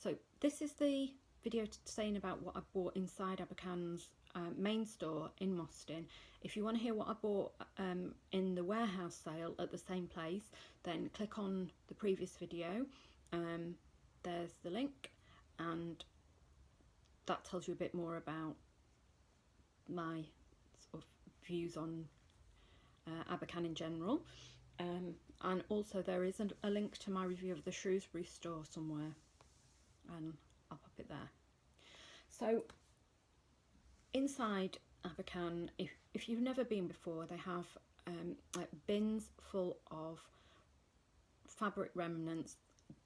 So this is the video saying about what I bought inside Abakhan's main store in Mostyn. If you want to hear what I bought in the warehouse sale at the same place, then click on the previous video. There's the link, and that tells you a bit more about my sort of views on Abakhan in general. And also there is a link to my review of the Shrewsbury store somewhere, and I'll pop it there. So inside Abakhan, if you've never been before, they have like bins full of fabric remnants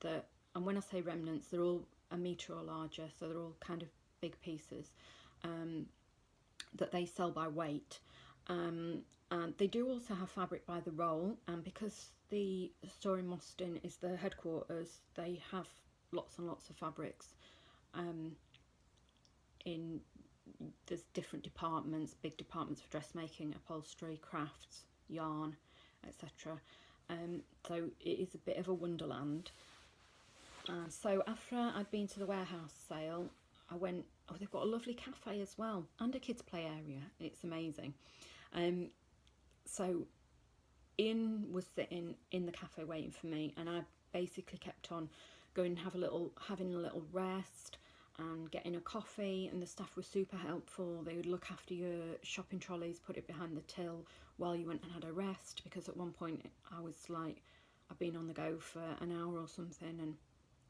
that, and when I say remnants, they're all a metre or larger, so they're all kind of big pieces that they sell by weight. And they do also have fabric by the roll, and because the store in Mostyn is the headquarters, they have lots and lots of fabrics. There's different departments, big departments for dressmaking, upholstery, crafts, yarn, etc. So it is a bit of a wonderland. So after I'd been to the warehouse sale, I went, oh, they've got a lovely cafe as well, and a kids play area. It's amazing. So Ian was sitting in the cafe waiting for me, and I basically kept on going and having a little rest and getting a coffee, and the staff were super helpful. They would look after your shopping trolleys, put it behind the till while you went and had a rest, because at one point I was like, I've been on the go for an hour or something and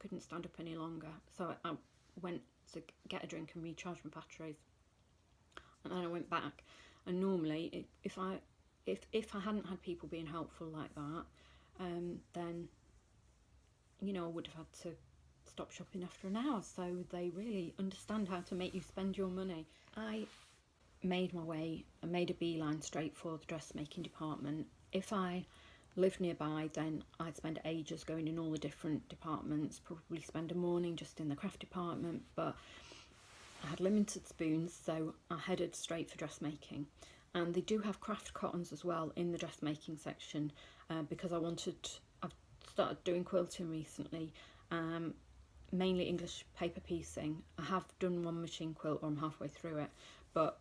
couldn't stand up any longer. So I went to get a drink and recharge my batteries, and then I went back. And normally if I hadn't had people being helpful like that, then, you know, I would have had to stop shopping after an hour. So they really understand how to make you spend your money. I made my way and made a beeline straight for the dressmaking department. If I lived nearby, then I'd spend ages going in all the different departments, probably spend a morning just in the craft department, but I had limited spoons, so I headed straight for dressmaking. And they do have craft cottons as well in the dressmaking section, because I've started doing quilting recently, mainly English paper piecing. I have done one machine quilt, or I'm halfway through it, but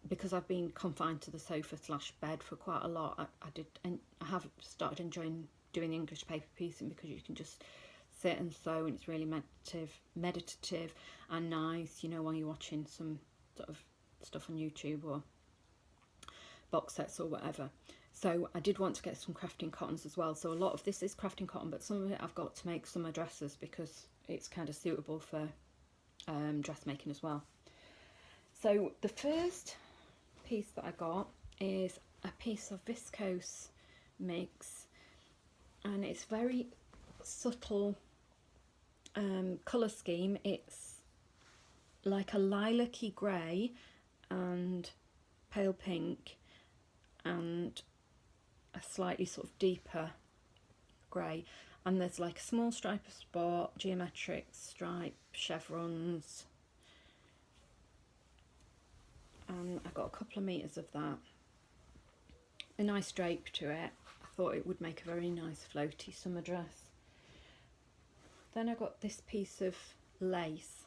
because I've been confined to the sofa / bed for quite a lot, I have started enjoying doing English paper piecing, because you can just sit and sew, and it's really meditative and nice, you know, while you're watching some sort of stuff on YouTube or box sets or whatever. So I did want to get some crafting cottons as well. So a lot of this is crafting cotton, but some of it I've got to make summer dresses because it's kind of suitable for dressmaking as well. So the first piece that I got is a piece of viscose mix, and it's very subtle colour scheme. It's like a lilac-y grey and pale pink and a slightly sort of deeper grey, and there's like a small stripe of spot, geometric stripe, chevrons, and I got a couple of meters of that. A nice drape to it. I thought it would make a very nice floaty summer dress. Then I got this piece of lace.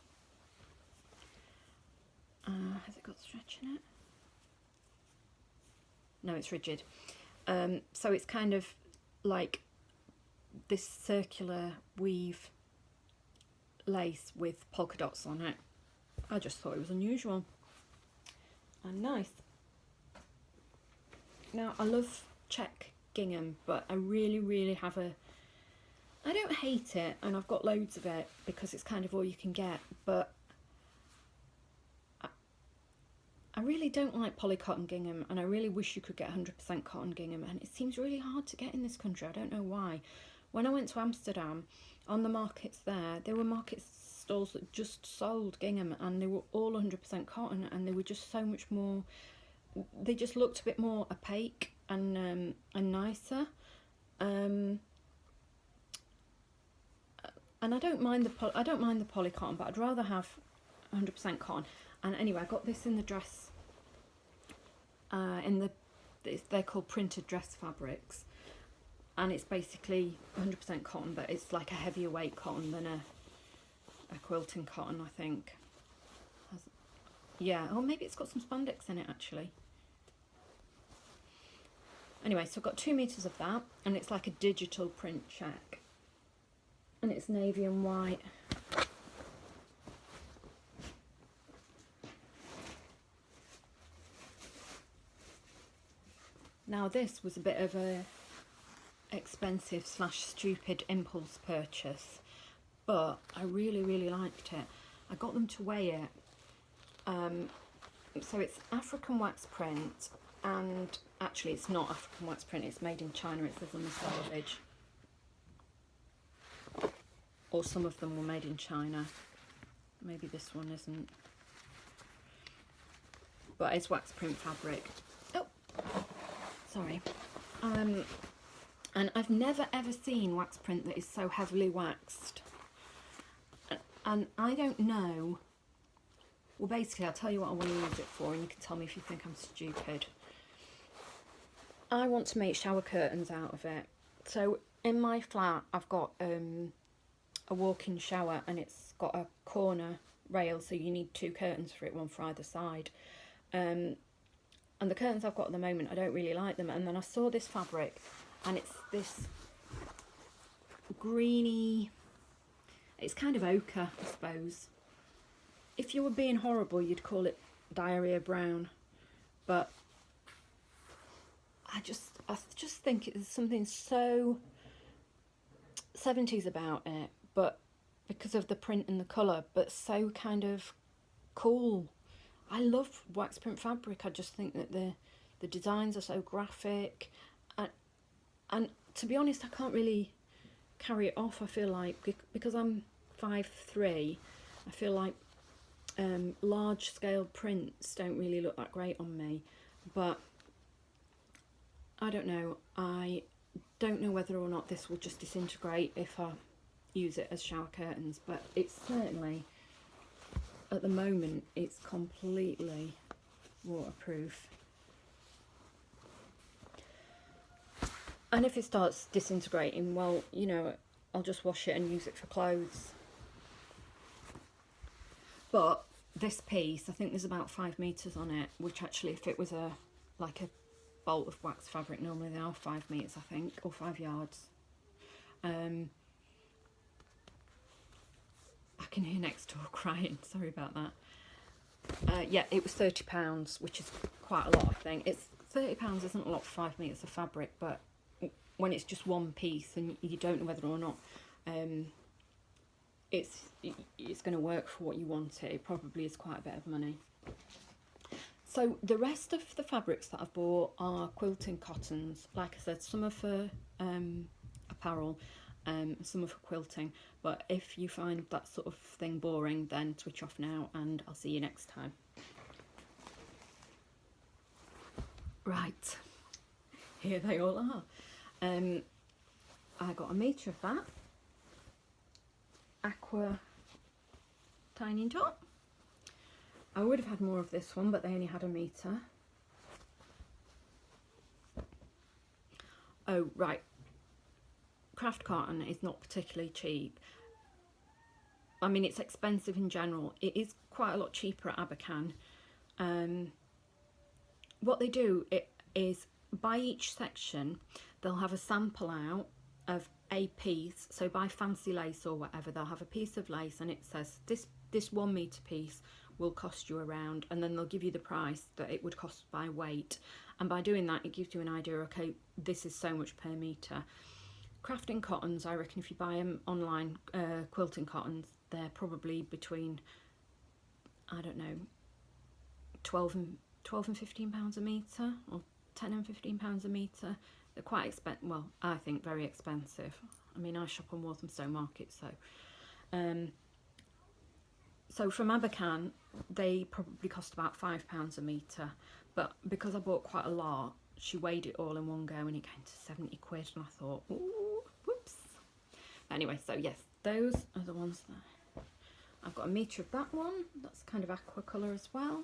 Has it got stretch in it? No, it's rigid. So it's kind of like this circular weave lace with polka dots on it. I just thought it was unusual and nice. Now, I love check gingham, but I really have I don't hate it, and I've got loads of it because it's kind of all you can get, but I really don't like polycotton gingham, and I really wish you could get 100% cotton gingham, and it seems really hard to get in this country. I don't know why. When I went to Amsterdam, on the markets there were market stalls that just sold gingham, and they were all 100% cotton, and they were just so much more, they just looked a bit more opaque and nicer. And I don't mind the polycotton, but I'd rather have 100% cotton. And anyway, I got this in the dress, they're called printed dress fabrics, and it's basically 100% cotton, but it's like a heavier weight cotton than a quilting cotton, I think. Yeah, or maybe it's got some spandex in it actually. Anyway, so I've got 2 meters of that, and it's like a digital print check, and it's navy and white. Now this was a bit of a expensive / stupid impulse purchase, but I really liked it. I got them to weigh it. So it's African wax print, and actually it's not African wax print, it's made in China, it says on the selvage. Or some of them were made in China. Maybe this one isn't. But it's wax print fabric. Oh, sorry. And I've never ever seen wax print that is so heavily waxed. And I don't know. Well, basically, I'll tell you what I want to use it for, and you can tell me if you think I'm stupid. I want to make shower curtains out of it. So in my flat, I've got a walk-in shower, and it's got a corner rail, so you need 2 curtains for it, one for either side. And the curtains I've got at the moment, I don't really like them. And then I saw this fabric, and it's this greeny, it's kind of ochre, I suppose. If you were being horrible, you'd call it diarrhea brown, but I just think it's something so 70s about it, but because of the print and the colour, but so kind of cool. I love wax print fabric. I just think that the designs are so graphic, and to be honest, I can't really carry it off. I feel like, because I'm 5'3", I feel like large scale prints don't really look that great on me. But I don't know. I don't know whether or not this will just disintegrate if I use it as shower curtains, but it's certainly, at the moment, it's completely waterproof. And if it starts disintegrating, well, you know, I'll just wash it and use it for clothes. But this piece, I think there's about 5 meters on it, which actually, if it was like a bolt of wax fabric, normally they are 5 meters, I think, or 5 yards. I can hear next door crying, sorry about that. Yeah, it was £30, which is quite a lot, I think. It's £30 isn't a lot for 5 meters of fabric, but when it's just one piece and you don't know whether or not it's going to work for what you want it probably is quite a bit of money. So the rest of the fabrics that I've bought are quilting cottons. Like I said, some are for apparel, some are for quilting. But if you find that sort of thing boring, then switch off now, and I'll see you next time. Right, here they all are. I got 1 metre of that aqua tiny dot. I would have had more of this one, but they only had 1 metre. Oh, right. Craft cotton is not particularly cheap. I mean, it's expensive in general. It is quite a lot cheaper at Abakhan. What they do is, by each section, they'll have a sample out of a piece. So by fancy lace or whatever, they'll have a piece of lace, and it says this 1 metre piece will cost you around, and then they'll give you the price that it would cost by weight. And by doing that, it gives you an idea, okay, this is so much per metre. Crafting cottons, I reckon if you buy them online, quilting cottons, they're probably between, I don't know, 12 and £15 a metre, or £10 and £15 a metre. They're quite expensive. Well, I think very expensive. I mean, I shop on Walthamstow Market, so so from Abakhan, they probably cost about £5 a metre, but because I bought quite a lot, she weighed it all in one go and it came to 70 quid, and I thought, ooh, whoops. Anyway, so yes, those are the ones that I've got 1 metre of that one. That's kind of aqua colour as well.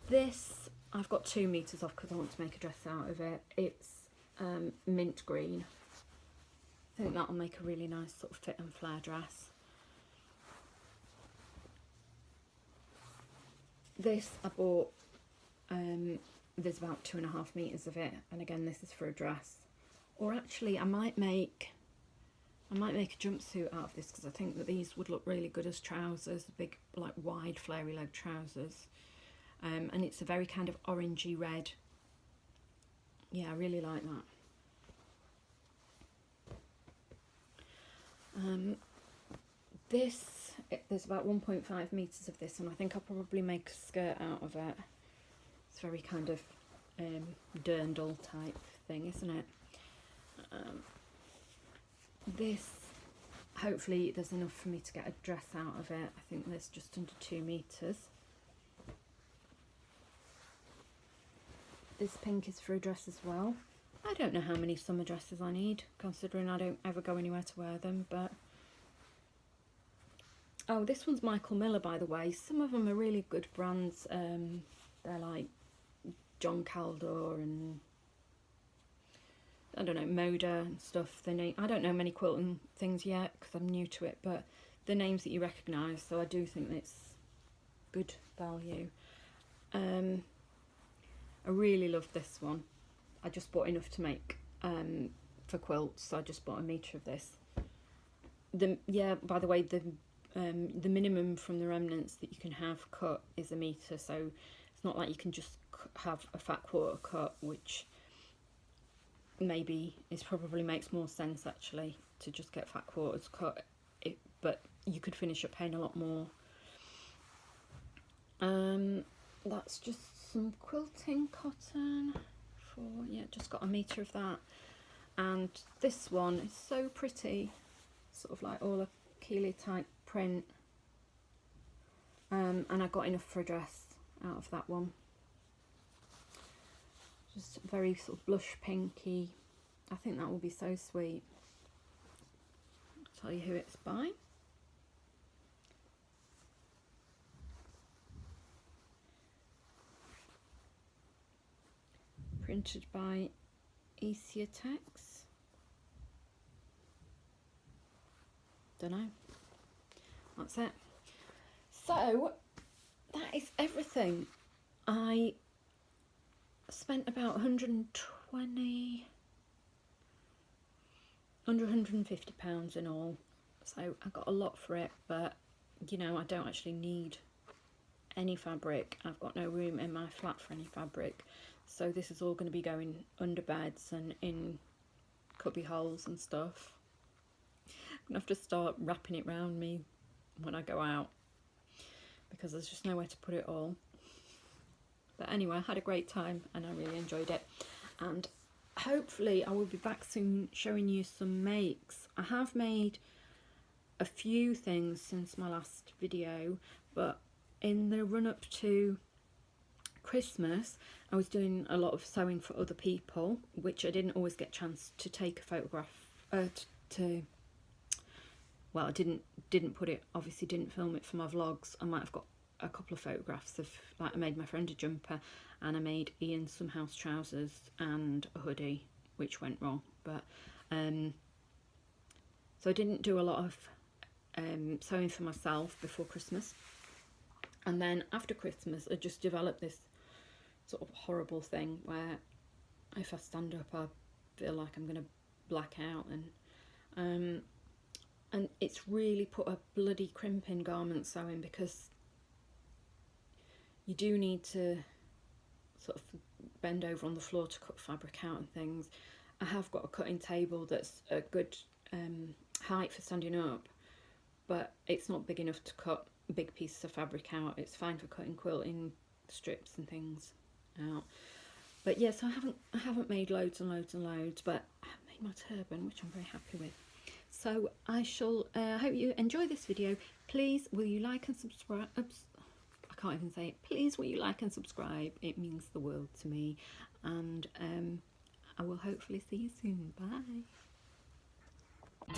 This I've got 2 meters of because I want to make a dress out of it. It's mint green. I think that'll make a really nice sort of fit and flare dress. This I bought, there's about 2.5 meters of it, and again this is for a dress. Or actually I might make a jumpsuit out of this, because I think that these would look really good as trousers, big like wide flary leg trousers. And it's a very kind of orangey red. Yeah, I really like that. There's about 1.5 meters of this, and I think I'll probably make a skirt out of it. It's very kind of dirndl type thing, isn't it? This, hopefully there's enough for me to get a dress out of it. I think there's just under 2 meters. This pink is for a dress as well. I don't know how many summer dresses I need, considering I don't ever go anywhere to wear them, but... Oh, this one's Michael Miller, by the way. Some of them are really good brands. They're like John Caldor and, I don't know, Moda and stuff. I don't know many quilting things yet, because I'm new to it, but the names that you recognise, so I do think it's good value. I really love this one. I just bought enough to make for quilts, so I just bought a metre of this. By the way, the minimum from the remnants that you can have cut is 1 metre, so it's not like you can just have a fat quarter cut, which probably makes more sense actually, to just get fat quarters cut, but you could finish up paying a lot more. That's just some quilting cotton just got 1 metre of that. And this one is so pretty, sort of like all a Keeley type print, and I got enough for a dress out of that one. Just very sort of blush pinky. I think that will be so sweet. I'll tell you who it's by. Printed by Tex. Don't know. That's it. So that is everything. I spent about 150 pounds in all, so I got a lot for it, but you know, I don't actually need any fabric. I've got no room in my flat for any fabric, so this is all going to be going under beds and in cubby holes and stuff. I'm gonna have to start wrapping it around me when I go out, because there's just nowhere to put it all. But anyway, I had a great time and I really enjoyed it, and hopefully I will be back soon showing you some makes. I have made a few things since my last video, but in the run-up to Christmas I was doing a lot of sewing for other people, which I didn't always get a chance to take a photograph well, I didn't put it, obviously didn't film it for my vlogs. I might have got a couple of photographs of, like, I made my friend a jumper and I made Ian some house trousers and a hoodie, which went wrong, but so I didn't do a lot of sewing for myself before Christmas. And then after Christmas I just developed this sort of horrible thing where if I stand up I feel like I'm gonna black out, and it's really put a bloody crimp in garment sewing, because you do need to sort of bend over on the floor to cut fabric out and things. I have got a cutting table that's a good height for standing up, but it's not big enough to cut big pieces of fabric out. It's fine for cutting quilting strips and things out. But yes, I haven't made loads and loads and loads, but I have made my turban, which I'm very happy with. So I shall hope you enjoy this video. Please will you like and subscribe. Oops, I can't even say it. Please will you like and subscribe. It means the world to me, and I will hopefully see you soon. Bye.